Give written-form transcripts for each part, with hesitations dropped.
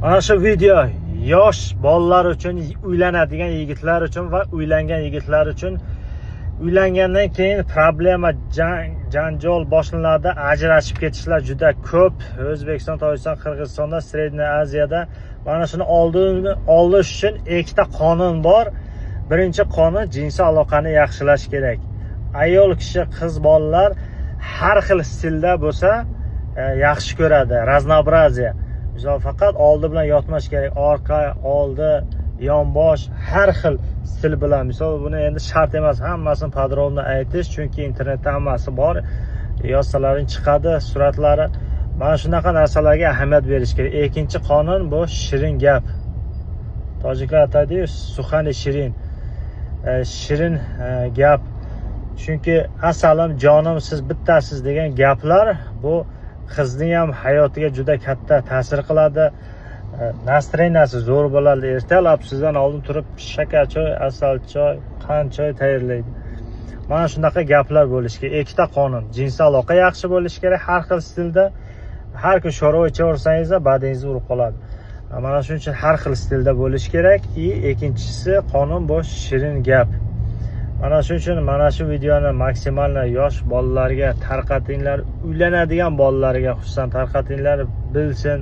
Mana shu video yosh bolalar uchun, uylanadigan yigitlar uchun va uylangan yigitlar uchun. Uylangandan keyin problema, janjal boshlanadi, ajrashib ketishlar juda ko'p. O'zbekiston, Tojikiston, Qirg'izistonda, Sredney Aziyada mana shuni oldini olish uchun ikkita qonun bor. Birinchi qonun, jinsiy aloqani yaxshilash kerak. Ayol kishi, qiz bolalar har xil stilda bo'lsa yaxshi ko'radi, raznobraziya. Misol faqat oldi bilan yotmash kerak, orqa, oldi, yonbosh, har xil stil bilan. Misol buni endi shart emas hammasini podrobno aytish, chunki internetda hammasi bor. Yozsalaring chiqadi, suratlari. Mana shunaqa narsalarga ahamiyat berish kerak. Ikkinchi qonun bu shirin gap. Tojiklar aytadi-ku, suxani shirin. Shirin gap. Chunki asalim, jonim, siz bittasiz degan gaplar bu qizning ham hayotiga juda katta ta'sir qiladi. Настроенияsi zo'r bo'ladi. Ertalab sizdan oldin turib shakar choy, asal choy, qand choy tayyorlaydi. Mana shunaqa gaplar bo'lishi kerak. Ikkita qonun. Jinsiy aloqa yaxshi bo'lishi kerak har xil stilda. Har kun sho'rva ichaversangiz badingizni urib qoladi. Mana shuning uchun har xil stilda bo'lishi kerak. Ikkinchisi qonun bu shirin gap. Mana shuning uchun mana shu videoni maksimal yosh bolalarga tarqatinglar, uylanadigan bolalarga xususan tarqatinglar, bilsin,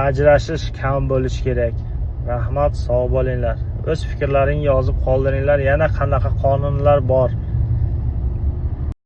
ajrashish kam bo'lishi kerak. Rahmat, sog' bo'linglar. O'z fikrlaringizni yozib qoldiringlar. Yana qanaqa qonunlar bor?